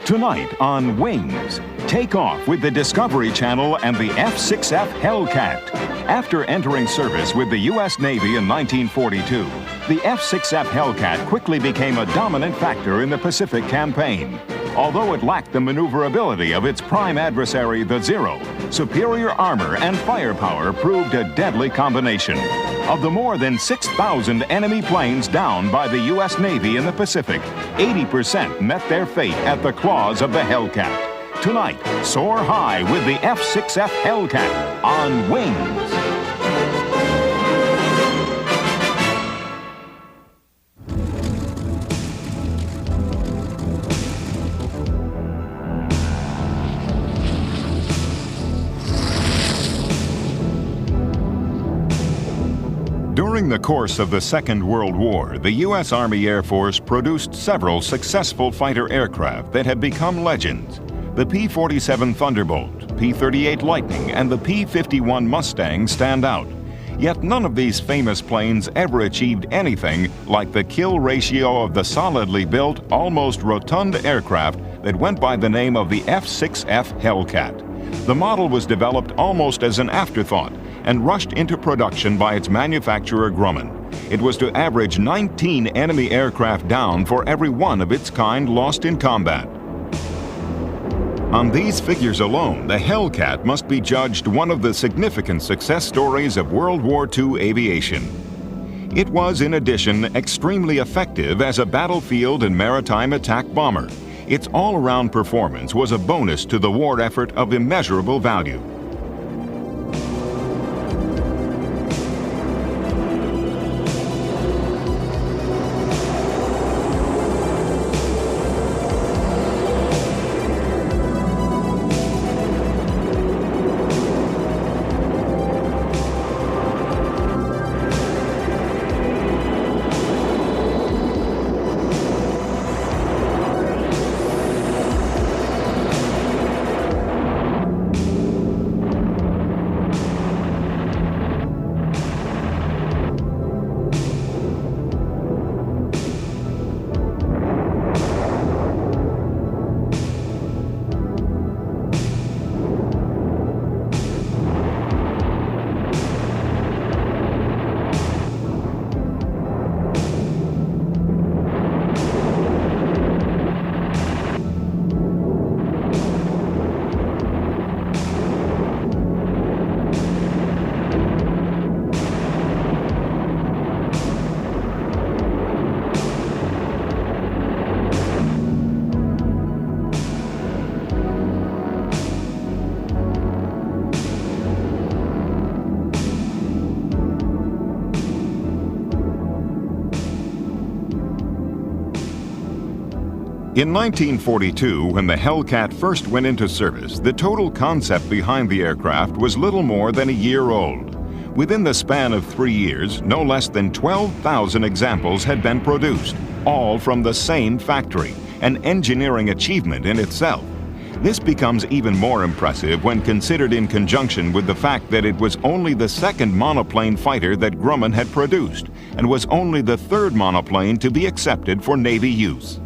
Tonight on Wings, take off with the Discovery Channel and the F6F Hellcat. After entering service with the U.S. Navy in 1942, the F6F Hellcat quickly became a dominant factor in the Pacific campaign. Although it lacked the maneuverability of its prime adversary, the Zero, superior armor and firepower proved a deadly combination. Of the more than 6,000 enemy planes downed by the U.S. Navy in the Pacific, 80% met their fate at the claws of the Hellcat. Tonight, soar high with the F6F Hellcat on Wings. During the course of the Second World War, the U.S. Army Air Force produced several successful fighter aircraft that have become legends. The P-47 Thunderbolt, P-38 Lightning, and the P-51 Mustang stand out. Yet none of these famous planes ever achieved anything like the kill ratio of the solidly built, almost rotund aircraft that went by the name of the F6F Hellcat. The model was developed almost as an afterthought and rushed into production by its manufacturer Grumman. It was to average 19 enemy aircraft down for every one of its kind lost in combat. On these figures alone, the Hellcat must be judged one of the significant success stories of World War II aviation. It was, in addition, extremely effective as a battlefield and maritime attack bomber. Its all-around performance was a bonus to the war effort of immeasurable value. In 1942, when the Hellcat first went into service, the total concept behind the aircraft was little more than a year old. Within the span of 3 years, no less than 12,000 examples had been produced, all from the same factory, an engineering achievement in itself. This becomes even more impressive when considered in conjunction with the fact that it was only the second monoplane fighter that Grumman had produced, and was only the third monoplane to be accepted for Navy use.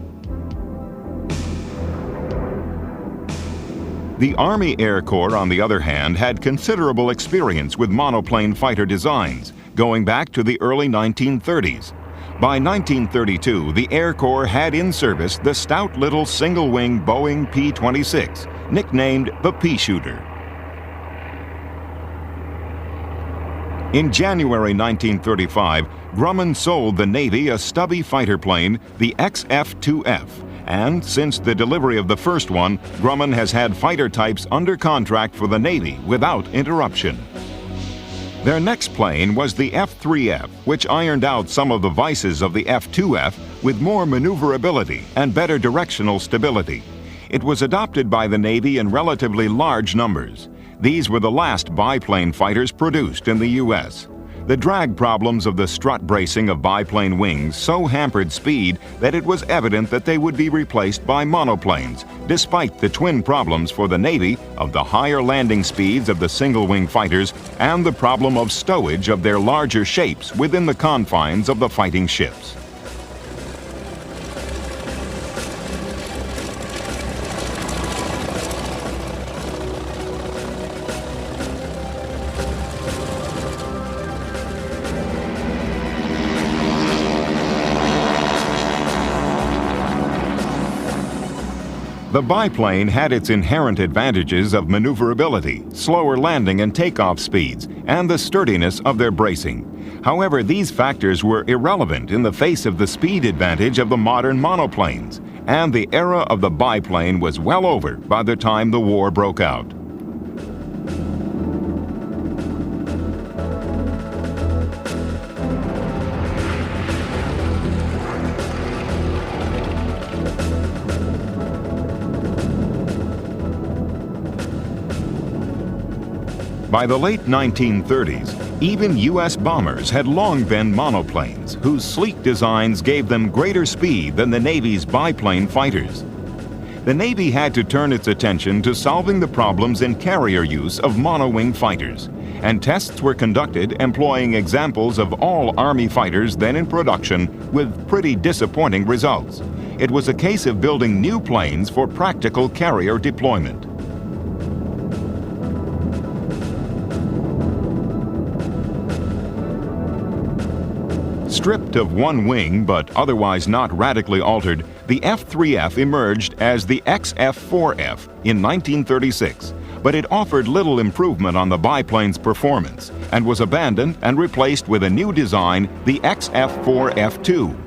The Army Air Corps, on the other hand, had considerable experience with monoplane fighter designs, going back to the early 1930s. By 1932, the Air Corps had in service the stout little single-wing Boeing P-26, nicknamed the Pea-Shooter. In January 1935, Grumman sold the Navy a stubby fighter plane, the XF-2F, and since the delivery of the first one, Grumman has had fighter types under contract for the Navy without interruption. Their next plane was the F3F, which ironed out some of the vices of the F2F with more maneuverability and better directional stability. It was adopted by the Navy in relatively large numbers. These were the last biplane fighters produced in the U.S. The drag problems of the strut bracing of biplane wings so hampered speed that it was evident that they would be replaced by monoplanes, despite the twin problems for the Navy of the higher landing speeds of the single-wing fighters and the problem of stowage of their larger shapes within the confines of the fighting ships. The biplane had its inherent advantages of maneuverability, slower landing and takeoff speeds, and the sturdiness of their bracing. However, these factors were irrelevant in the face of the speed advantage of the modern monoplanes, and the era of the biplane was well over by the time the war broke out. By the late 1930s, even U.S. bombers had long been monoplanes, whose sleek designs gave them greater speed than the Navy's biplane fighters. The Navy had to turn its attention to solving the problems in carrier use of monowing fighters, and tests were conducted employing examples of all Army fighters then in production with pretty disappointing results. It was a case of building new planes for practical carrier deployment. Stripped of one wing, but otherwise not radically altered, the F3F emerged as the F4F in 1936, but it offered little improvement on the biplane's performance and was abandoned and replaced with a new design, the F4F2.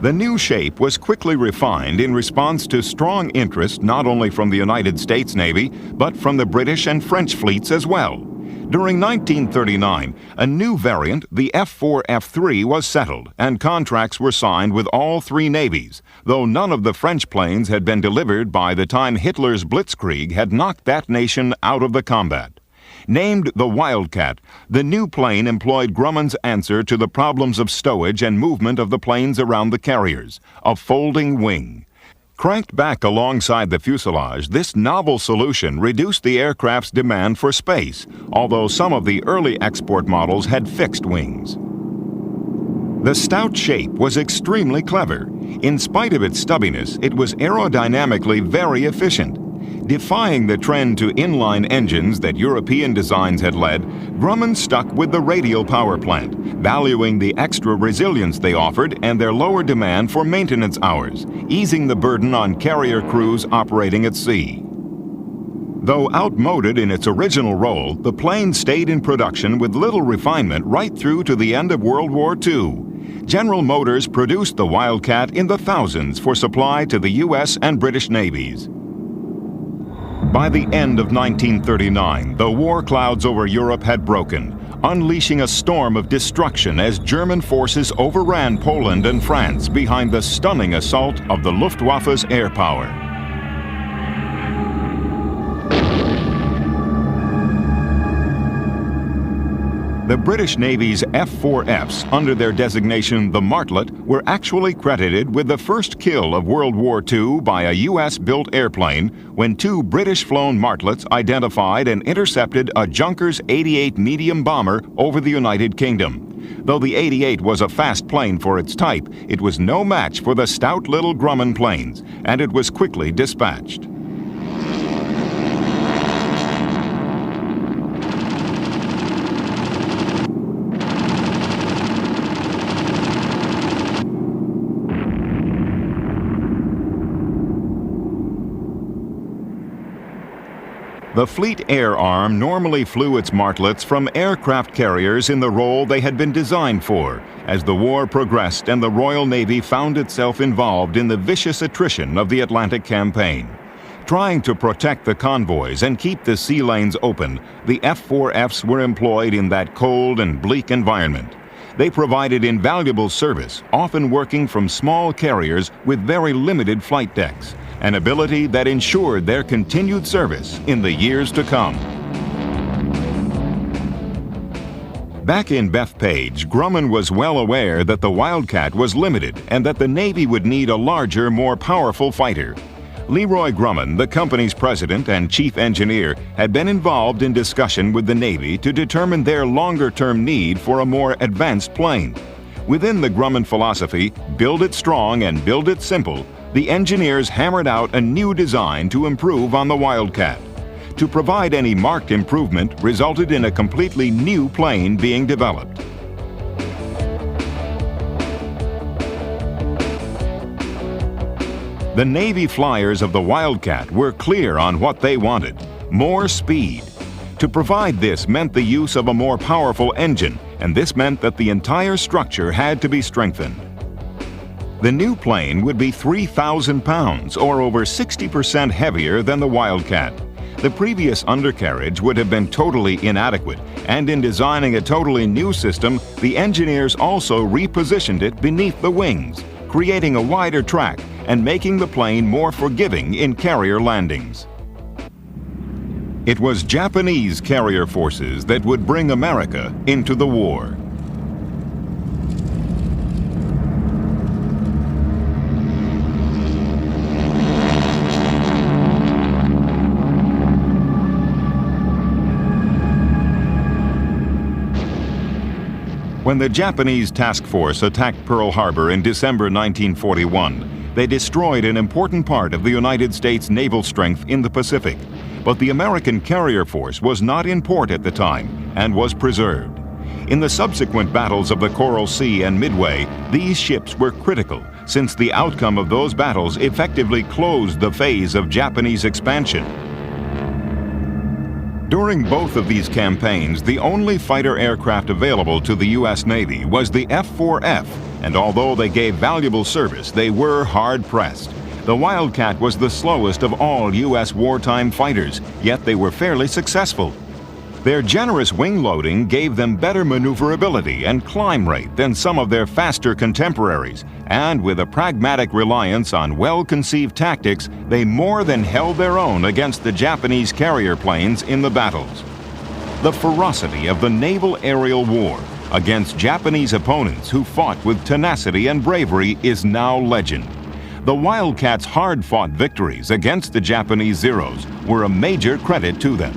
The new shape was quickly refined in response to strong interest not only from the United States Navy, but from the British and French fleets as well. During 1939, a new variant, the F4F3, was settled, and contracts were signed with all three navies, though none of the French planes had been delivered by the time Hitler's blitzkrieg had knocked that nation out of the combat. Named the Wildcat, the new plane employed Grumman's answer to the problems of stowage and movement of the planes around the carriers, a folding wing. Cranked back alongside the fuselage, this novel solution reduced the aircraft's demand for space, although some of the early export models had fixed wings. The stout shape was extremely clever. In spite of its stubbiness, it was aerodynamically very efficient. Defying the trend to inline engines that European designs had led, Grumman stuck with the radial power plant, valuing the extra resilience they offered and their lower demand for maintenance hours, easing the burden on carrier crews operating at sea. Though outmoded in its original role, the plane stayed in production with little refinement right through to the end of World War II. General Motors produced the Wildcat in the thousands for supply to the U.S. and British navies. By the end of 1939, the war clouds over Europe had broken, unleashing a storm of destruction as German forces overran Poland and France behind the stunning assault of the Luftwaffe's air power. The British Navy's F4Fs, under their designation the Martlet, were actually credited with the first kill of World War II by a U.S.-built airplane when two British-flown Martlets identified and intercepted a Junkers 88 medium bomber over the United Kingdom. Though the 88 was a fast plane for its type, it was no match for the stout little Grumman planes, and it was quickly dispatched. The Fleet Air Arm normally flew its Martlets from aircraft carriers in the role they had been designed for, as the war progressed and the Royal Navy found itself involved in the vicious attrition of the Atlantic campaign. Trying to protect the convoys and keep the sea lanes open, the F4Fs were employed in that cold and bleak environment. They provided invaluable service, often working from small carriers with very limited flight decks, an ability that ensured their continued service in the years to come. Back in Bethpage, Grumman was well aware that the Wildcat was limited and that the Navy would need a larger, more powerful fighter. Leroy Grumman, the company's president and chief engineer, had been involved in discussion with the Navy to determine their longer-term need for a more advanced plane. Within the Grumman philosophy, build it strong and build it simple, the engineers hammered out a new design to improve on the Wildcat. To provide any marked improvement resulted in a completely new plane being developed. The Navy flyers of the Wildcat were clear on what they wanted: more speed. To provide this meant the use of a more powerful engine, and this meant that the entire structure had to be strengthened. The new plane would be 3,000 pounds, or over 60% heavier than the Wildcat. The previous undercarriage would have been totally inadequate, and in designing a totally new system, the engineers also repositioned it beneath the wings, creating a wider track and making the plane more forgiving in carrier landings. It was Japanese carrier forces that would bring America into the war. When the Japanese task force attacked Pearl Harbor in December 1941, they destroyed an important part of the United States naval strength in the Pacific. But the American carrier force was not in port at the time and was preserved. In the subsequent battles of the Coral Sea and Midway, these ships were critical, since the outcome of those battles effectively closed the phase of Japanese expansion. During both of these campaigns, the only fighter aircraft available to the U.S. Navy was the F4F, and although they gave valuable service, they were hard-pressed. The Wildcat was the slowest of all U.S. wartime fighters, yet they were fairly successful. Their generous wing loading gave them better maneuverability and climb rate than some of their faster contemporaries, and with a pragmatic reliance on well-conceived tactics, they more than held their own against the Japanese carrier planes in the battles. The ferocity of the naval aerial war against Japanese opponents who fought with tenacity and bravery is now legend. The Wildcats' hard-fought victories against the Japanese Zeros were a major credit to them.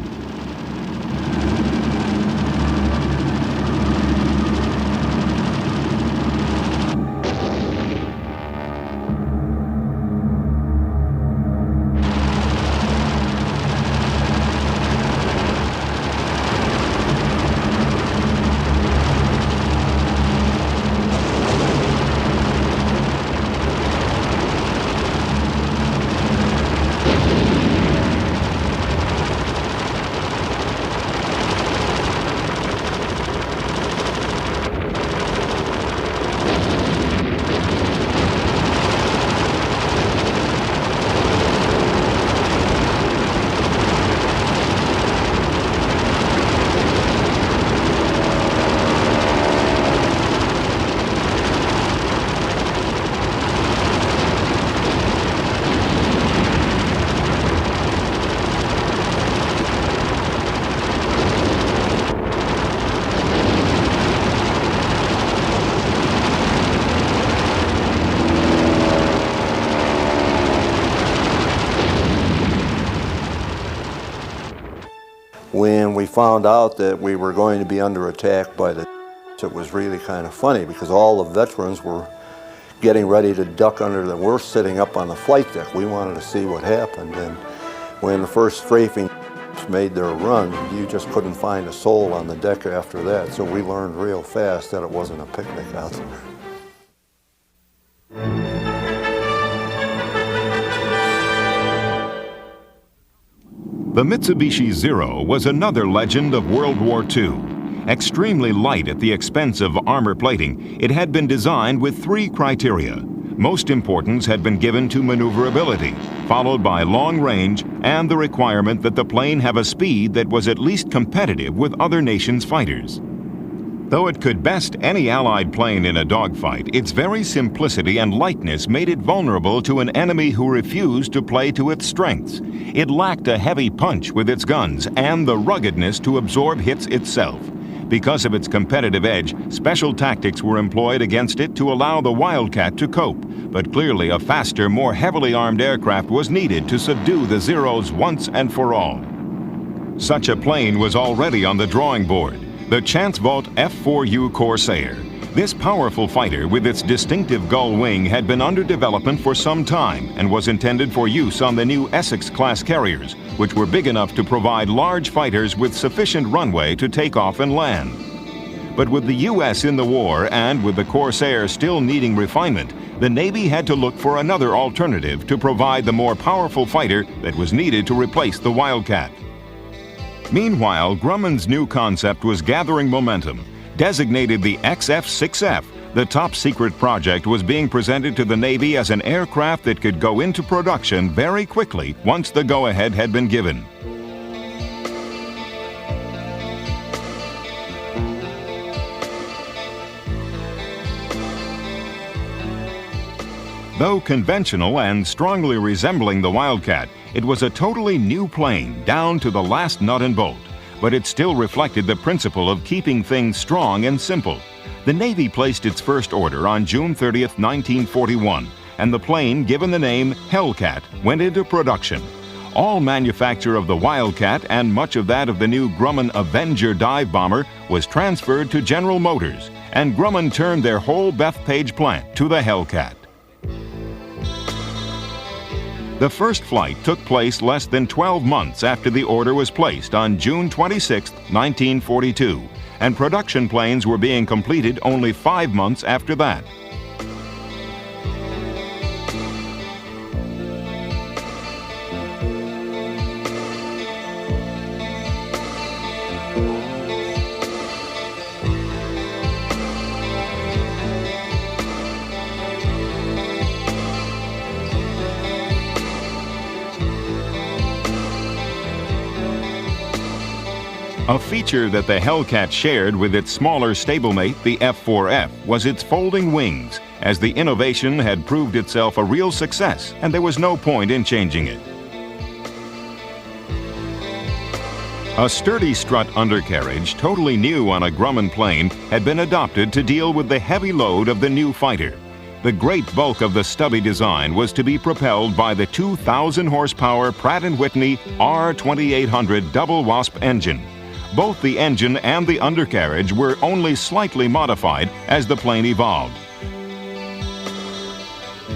When we found out that we were going to be under attack by the it was really kind of funny because all the veterans were getting ready to duck under the, we're sitting up on the flight deck. We wanted to see what happened, and when the first strafing made their run, you just couldn't find a soul on the deck after that. So we learned real fast that it wasn't a picnic out there. The Mitsubishi Zero was another legend of World War II. Extremely light at the expense of armor plating, it had been designed with three criteria. Most importance had been given to maneuverability, followed by long range and the requirement that the plane have a speed that was at least competitive with other nations' fighters. Though it could best any Allied plane in a dogfight, its very simplicity and lightness made it vulnerable to an enemy who refused to play to its strengths. It lacked a heavy punch with its guns and the ruggedness to absorb hits itself. Because of its competitive edge, special tactics were employed against it to allow the Wildcat to cope, but clearly a faster, more heavily armed aircraft was needed to subdue the Zeros once and for all. Such a plane was already on the drawing board. The Vought F4U Corsair. This powerful fighter with its distinctive gull wing had been under development for some time and was intended for use on the new Essex-class carriers, which were big enough to provide large fighters with sufficient runway to take off and land. But with the U.S. in the war and with the Corsair still needing refinement, the Navy had to look for another alternative to provide the more powerful fighter that was needed to replace the Wildcat. Meanwhile, Grumman's new concept was gathering momentum. Designated the XF6F, the top-secret project was being presented to the Navy as an aircraft that could go into production very quickly once the go-ahead had been given. Though conventional and strongly resembling the Wildcat, it was a totally new plane, down to the last nut and bolt. But it still reflected the principle of keeping things strong and simple. The Navy placed its first order on June 30th, 1941, and the plane, given the name Hellcat, went into production. All manufacture of the Wildcat and much of that of the new Grumman Avenger dive bomber was transferred to General Motors, and Grumman turned their whole Bethpage plant to the Hellcat. The first flight took place less than 12 months after the order was placed on June 26, 1942, and production planes were being completed only 5 months after that. A feature that the Hellcat shared with its smaller stablemate, the F4F, was its folding wings, as the innovation had proved itself a real success and there was no point in changing it. A sturdy strut undercarriage, totally new on a Grumman plane, had been adopted to deal with the heavy load of the new fighter. The great bulk of the stubby design was to be propelled by the 2,000 horsepower Pratt & Whitney R2800 double wasp engine. Both the engine and the undercarriage were only slightly modified as the plane evolved.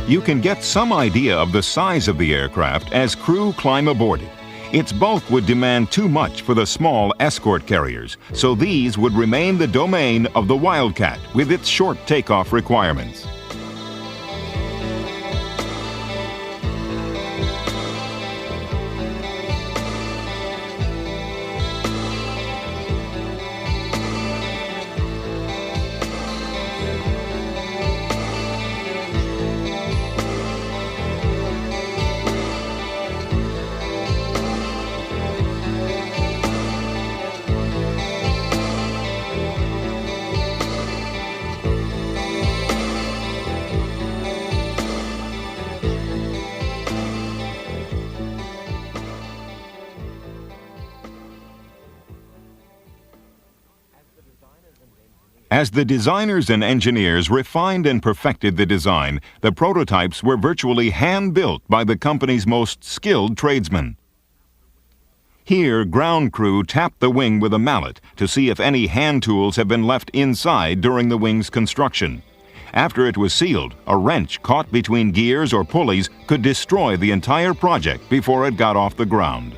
You can get some idea of the size of the aircraft as crew climb aboard it. Its bulk would demand too much for the small escort carriers, so these would remain the domain of the Wildcat with its short takeoff requirements. As the designers and engineers refined and perfected the design, the prototypes were virtually hand-built by the company's most skilled tradesmen. Here, ground crew tapped the wing with a mallet to see if any hand tools had been left inside during the wing's construction. After it was sealed, a wrench caught between gears or pulleys could destroy the entire project before it got off the ground.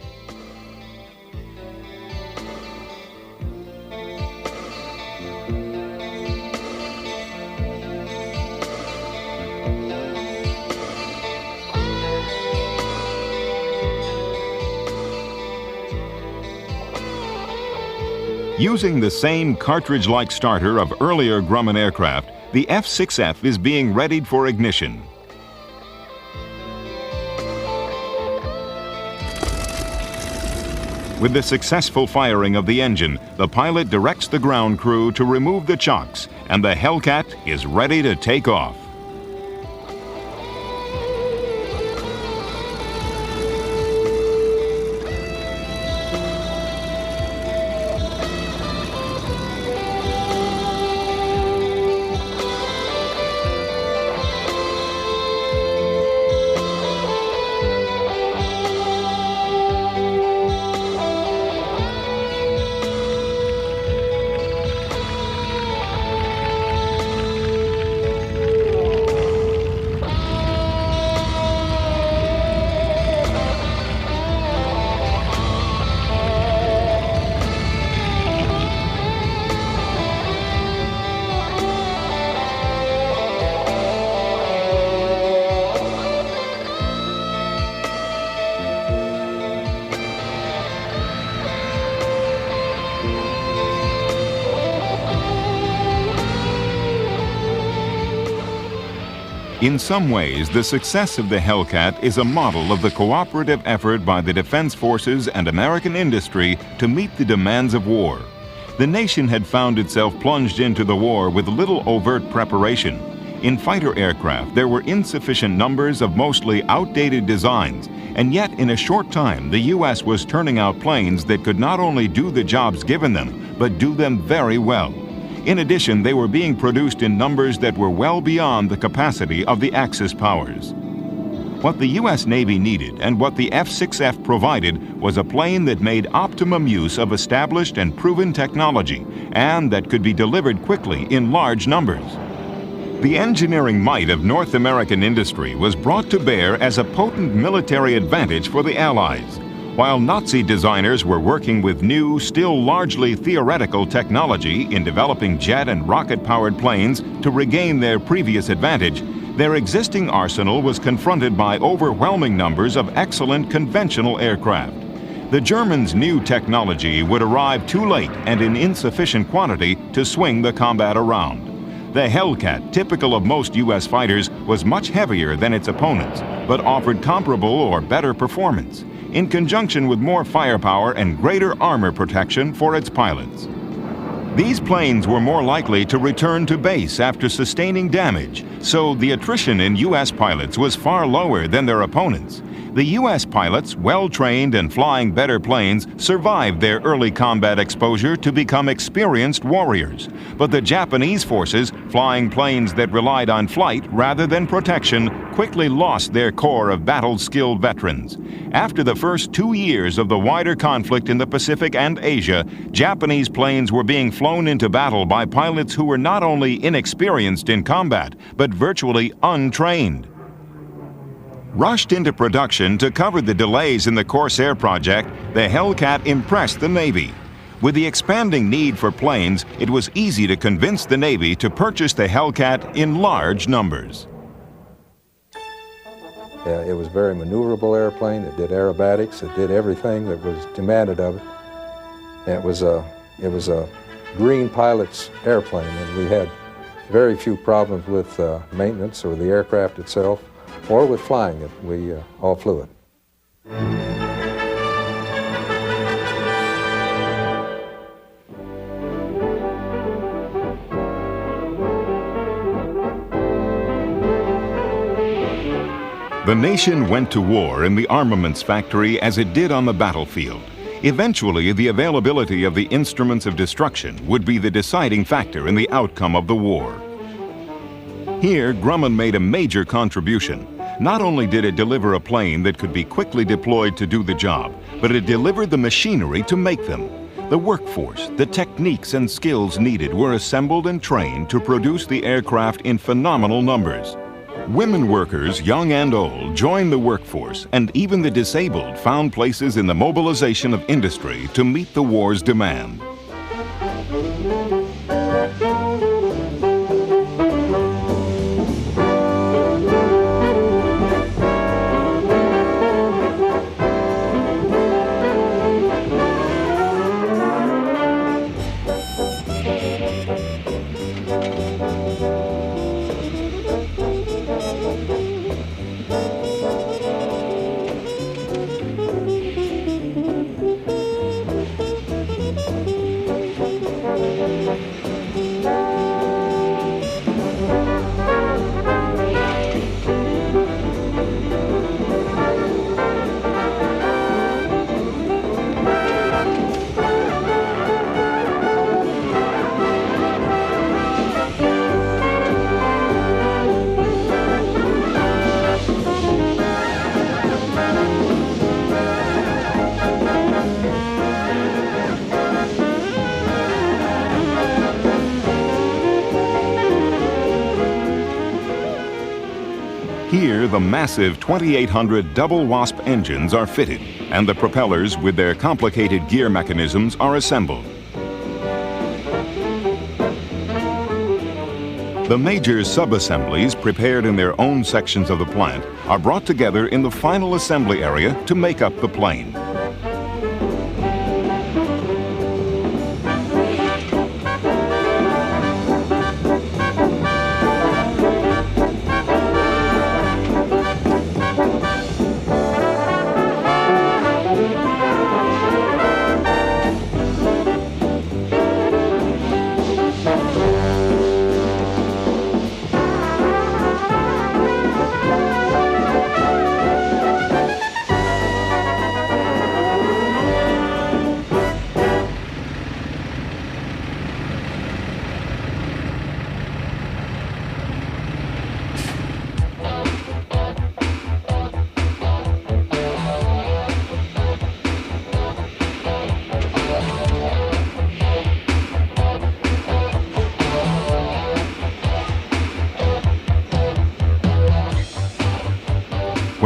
Using the same cartridge-like starter of earlier Grumman aircraft, the F6F is being readied for ignition. With the successful firing of the engine, the pilot directs the ground crew to remove the chocks, and the Hellcat is ready to take off. In some ways, the success of the Hellcat is a model of the cooperative effort by the Defense Forces and American industry to meet the demands of war. The nation had found itself plunged into the war with little overt preparation. In fighter aircraft, there were insufficient numbers of mostly outdated designs, and yet in a short time, the U.S. was turning out planes that could not only do the jobs given them, but do them very well. In addition, they were being produced in numbers that were well beyond the capacity of the Axis powers. What the U.S. Navy needed and what the F6F provided was a plane that made optimum use of established and proven technology and that could be delivered quickly in large numbers. The engineering might of North American industry was brought to bear as a potent military advantage for the Allies. While Nazi designers were working with new, still largely theoretical technology in developing jet and rocket-powered planes to regain their previous advantage, their existing arsenal was confronted by overwhelming numbers of excellent conventional aircraft. The Germans' new technology would arrive too late and in insufficient quantity to swing the combat around. The Hellcat, typical of most U.S. fighters, was much heavier than its opponents, but offered comparable or better performance, in conjunction with more firepower and greater armor protection for its pilots. These planes were more likely to return to base after sustaining damage, so the attrition in U.S. pilots was far lower than their opponents. The U.S. pilots, well-trained and flying better planes, survived their early combat exposure to become experienced warriors. But the Japanese forces, flying planes that relied on flight rather than protection, quickly lost their core of battle-skilled veterans. After the first 2 years of the wider conflict in the Pacific and Asia, Japanese planes were being flown into battle by pilots who were not only inexperienced in combat, but virtually untrained. Rushed into production to cover the delays in the Corsair project, the Hellcat impressed the Navy. With the expanding need for planes, it was easy to convince the Navy to purchase the Hellcat in large numbers. It was a very maneuverable airplane. It did aerobatics. It did everything that was demanded of it. It was a green pilot's airplane, and we had very few problems with maintenance or the aircraft itself, or with flying it. We all flew it. The nation went to war in the armaments factory as it did on the battlefield. Eventually, the availability of the instruments of destruction would be the deciding factor in the outcome of the war. Here, Grumman made a major contribution. Not only did it deliver a plane that could be quickly deployed to do the job, but it delivered the machinery to make them. The workforce, the techniques and skills needed were assembled and trained to produce the aircraft in phenomenal numbers. Women workers, young and old, joined the workforce, and even the disabled found places in the mobilization of industry to meet the war's demand. Here, the massive 2800 double WASP engines are fitted, and the propellers with their complicated gear mechanisms are assembled. The major sub-assemblies, prepared in their own sections of the plant, are brought together in the final assembly area to make up the plane.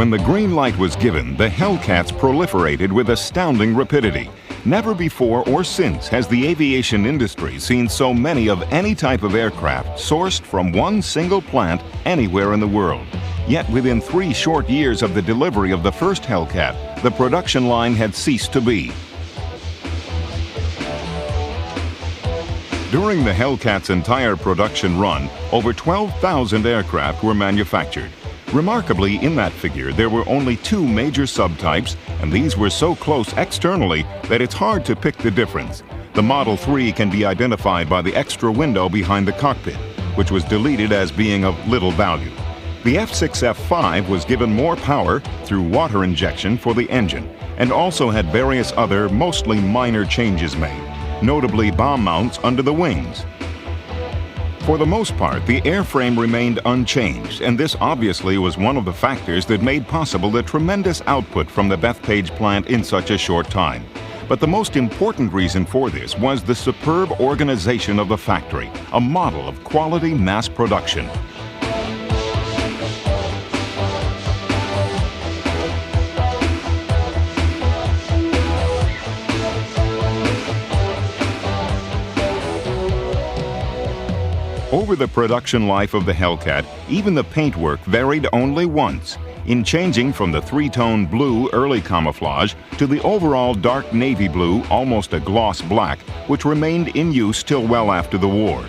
When the green light was given, the Hellcats proliferated with astounding rapidity. Never before or since has the aviation industry seen so many of any type of aircraft sourced from one single plant anywhere in the world. Yet within 3 short years of the delivery of the first Hellcat, the production line had ceased to be. During the Hellcat's entire production run, over 12,000 aircraft were manufactured. Remarkably, in that figure, there were only 2 major subtypes, and these were so close externally that it's hard to pick the difference. The Model 3 can be identified by the extra window behind the cockpit, which was deleted as being of little value. The F6F5 was given more power through water injection for the engine, and also had various other, mostly minor changes made, notably bomb mounts under the wings. For the most part, the airframe remained unchanged, and this obviously was one of the factors that made possible the tremendous output from the Bethpage plant in such a short time. But the most important reason for this was the superb organization of the factory, a model of quality mass production. Over the production life of the Hellcat, even the paintwork varied only once, in changing from the 3-tone blue early camouflage to the overall dark navy blue, almost a gloss black, which remained in use till well after the war.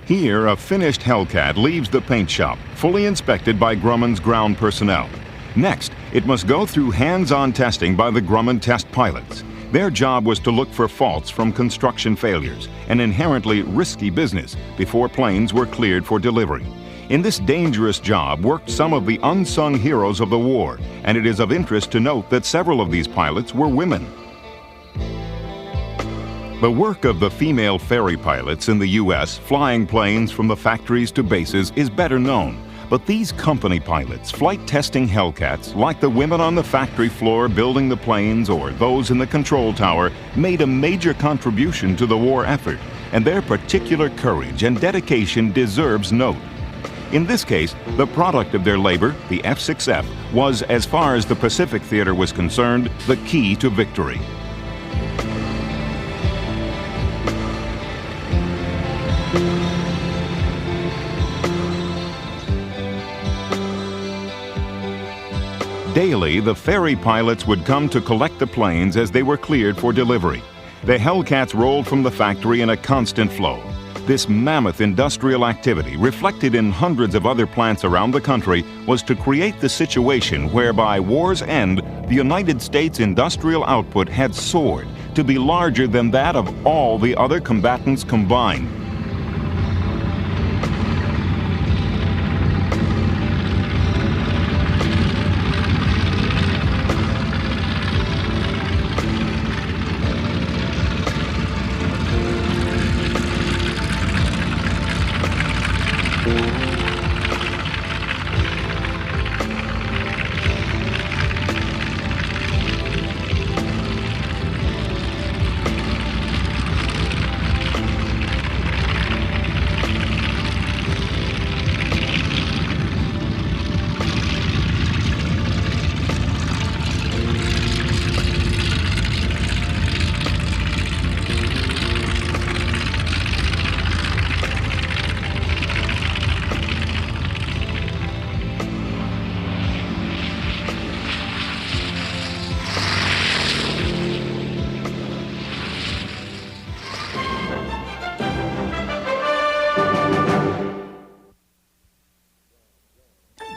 Here, a finished Hellcat leaves the paint shop, fully inspected by Grumman's ground personnel. Next, it must go through hands-on testing by the Grumman test pilots. Their job was to look for faults from construction failures, an inherently risky business, before planes were cleared for delivery. In this dangerous job worked some of the unsung heroes of the war, and it is of interest to note that several of these pilots were women. The work of the female ferry pilots in the U.S., flying planes from the factories to bases, is better known. But these company pilots, flight testing Hellcats, like the women on the factory floor building the planes or those in the control tower, made a major contribution to the war effort, and their particular courage and dedication deserves note. In this case, the product of their labor, the F6F, was, as far as the Pacific Theater was concerned, the key to victory. Daily, the ferry pilots would come to collect the planes as they were cleared for delivery. The Hellcats rolled from the factory in a constant flow. This mammoth industrial activity, reflected in hundreds of other plants around the country, was to create the situation where by war's end, the United States industrial output had soared to be larger than that of all the other combatants combined.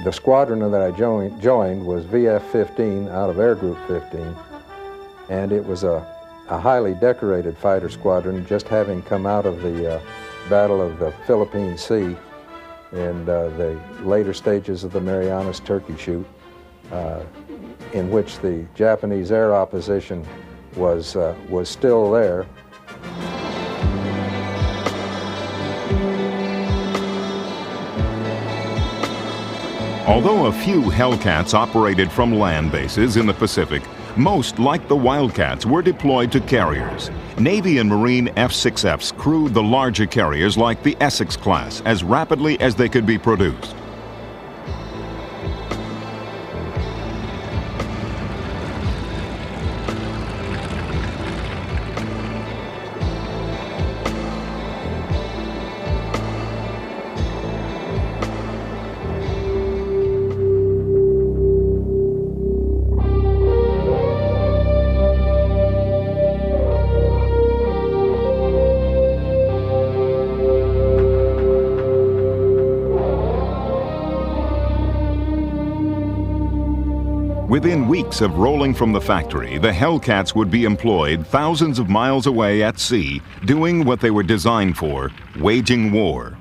The squadron that I joined was VF-15 out of Air Group 15, and it was a a highly decorated fighter squadron, just having come out of the Battle of the Philippine Sea and the later stages of the Marianas Turkey Shoot, in which the Japanese air opposition was still there. Although a few Hellcats operated from land bases in the Pacific, most, like the Wildcats, were deployed to carriers. Navy and Marine F6Fs crewed the larger carriers like the Essex class as rapidly as they could be produced. Within weeks of rolling from the factory, the Hellcats would be employed thousands of miles away at sea, doing what they were designed for, waging war.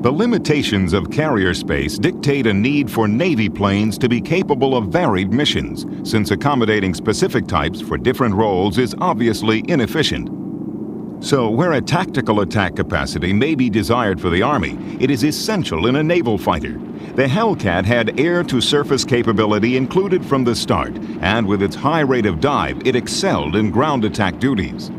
The limitations of carrier space dictate a need for Navy planes to be capable of varied missions, since accommodating specific types for different roles is obviously inefficient. So, where a tactical attack capacity may be desired for the Army, it is essential in a naval fighter. The Hellcat had air-to-surface capability included from the start, and with its high rate of dive, it excelled in ground attack duties.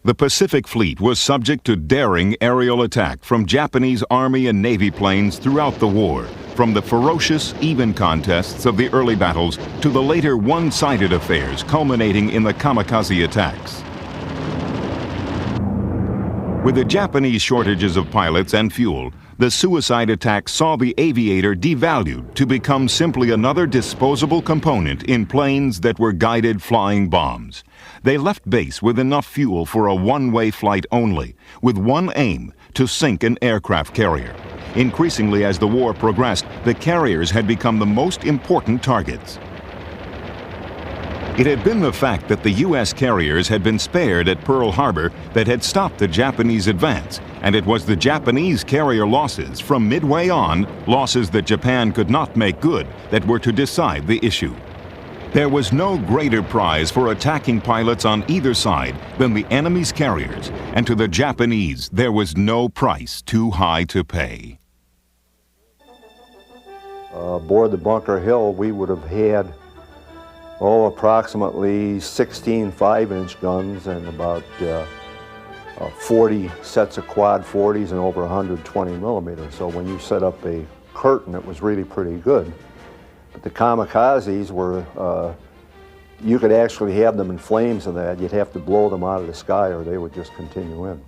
The Pacific Fleet was subject to daring aerial attack from Japanese Army and Navy planes throughout the war, from the ferocious, even contests of the early battles to the later one-sided affairs culminating in the kamikaze attacks. With the Japanese shortages of pilots and fuel, the suicide attack saw the aviator devalued to become simply another disposable component in planes that were guided flying bombs. They left base with enough fuel for a one-way flight only, with one aim: to sink an aircraft carrier. Increasingly, as the war progressed, the carriers had become the most important targets. It had been the fact that the U.S. carriers had been spared at Pearl Harbor that had stopped the Japanese advance, and it was the Japanese carrier losses from Midway on, losses that Japan could not make good, that were to decide the issue. There was no greater prize for attacking pilots on either side than the enemy's carriers, and to the Japanese there was no price too high to pay. Aboard the Bunker Hill, we would have had approximately 16 5-inch guns and about 40 sets of quad 40s and over 120 millimeters. So when you set up a curtain, it was really pretty good. But the kamikazes were, you could actually have them in flames and that. You'd have to blow them out of the sky or they would just continue in.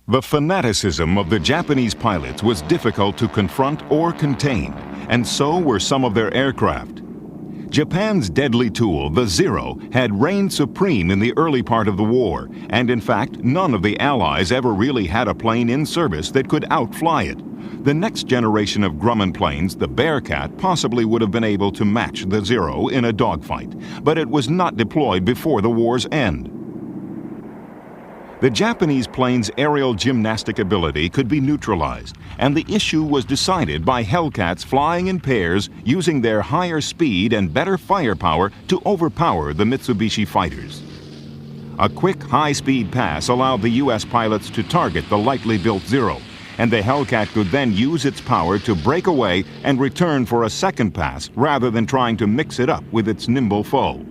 The fanaticism of the Japanese pilots was difficult to confront or contain, and so were some of their aircraft. Japan's deadly tool, the Zero, had reigned supreme in the early part of the war, and in fact, none of the Allies ever really had a plane in service that could outfly it. The next generation of Grumman planes, the Bearcat, possibly would have been able to match the Zero in a dogfight, but it was not deployed before the war's end. The Japanese plane's aerial gymnastic ability could be neutralized, and the issue was decided by Hellcats flying in pairs using their higher speed and better firepower to overpower the Mitsubishi fighters. A quick, high-speed pass allowed the U.S. pilots to target the lightly built Zero, and the Hellcat could then use its power to break away and return for a second pass rather than trying to mix it up with its nimble foe.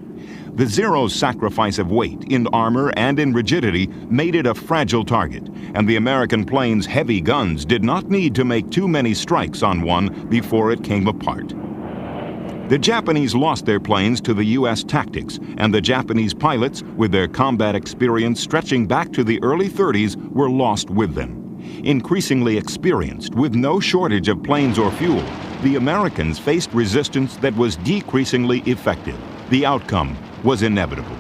The Zero's sacrifice of weight in armor and in rigidity made it a fragile target, and the American plane's heavy guns did not need to make too many strikes on one before it came apart. The Japanese lost their planes to the U.S. tactics, and the Japanese pilots, with their combat experience stretching back to the early 30s, were lost with them. Increasingly experienced, with no shortage of planes or fuel, the Americans faced resistance that was decreasingly effective. The outcome was inevitable.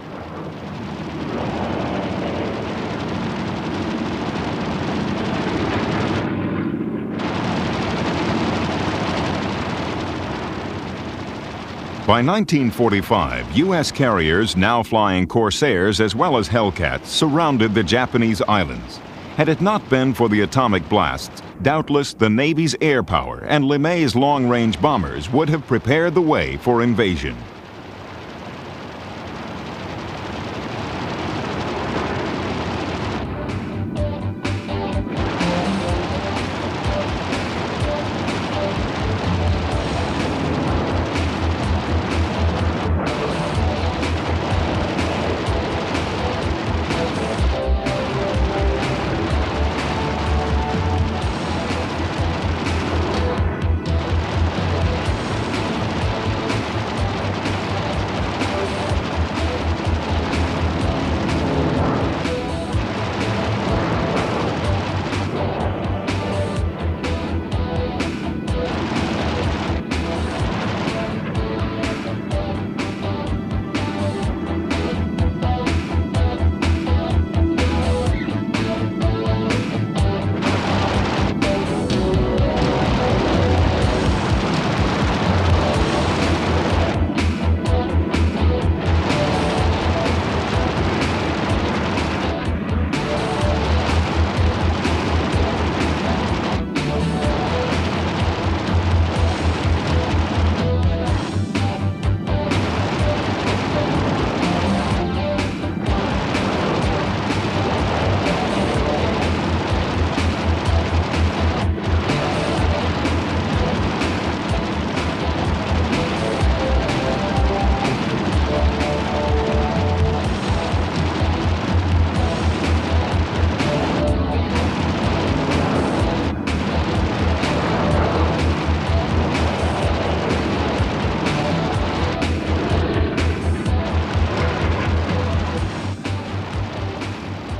By 1945, U.S. carriers, now flying Corsairs as well as Hellcats, surrounded the Japanese islands. Had it not been for the atomic blasts, doubtless the Navy's air power and LeMay's long-range bombers would have prepared the way for invasion.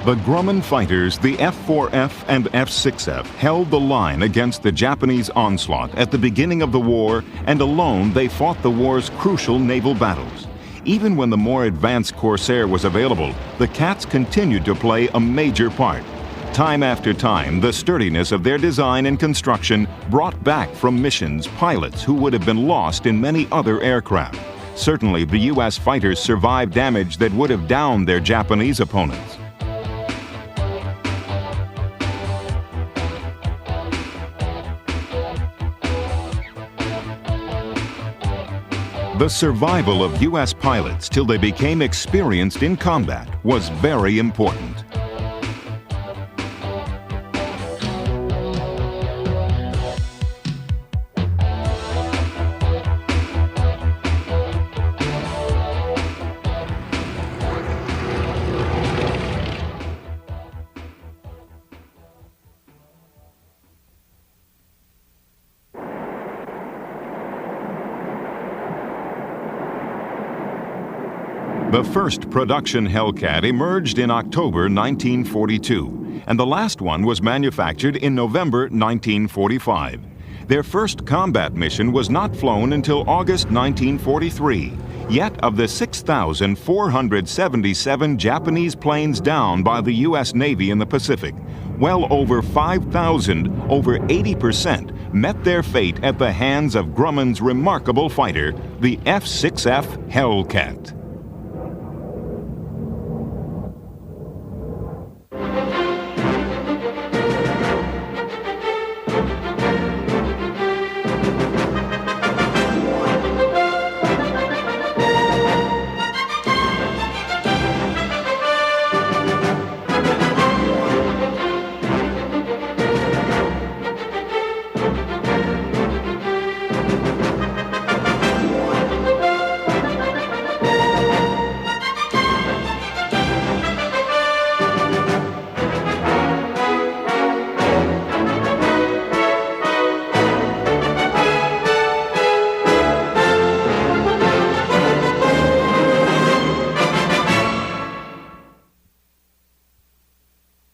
The Grumman fighters, the F4F and F6F, held the line against the Japanese onslaught at the beginning of the war, and alone they fought the war's crucial naval battles. Even when the more advanced Corsair was available, the Cats continued to play a major part. Time after time, the sturdiness of their design and construction brought back from missions pilots who would have been lost in many other aircraft. Certainly, the U.S. fighters survived damage that would have downed their Japanese opponents. The survival of U.S. pilots till they became experienced in combat was very important. The first production Hellcat emerged in October 1942, and the last one was manufactured in November 1945. Their first combat mission was not flown until August 1943. Yet of the 6,477 Japanese planes downed by the U.S. Navy in the Pacific, well over 5,000, over 80%, met their fate at the hands of Grumman's remarkable fighter, the F6F Hellcat.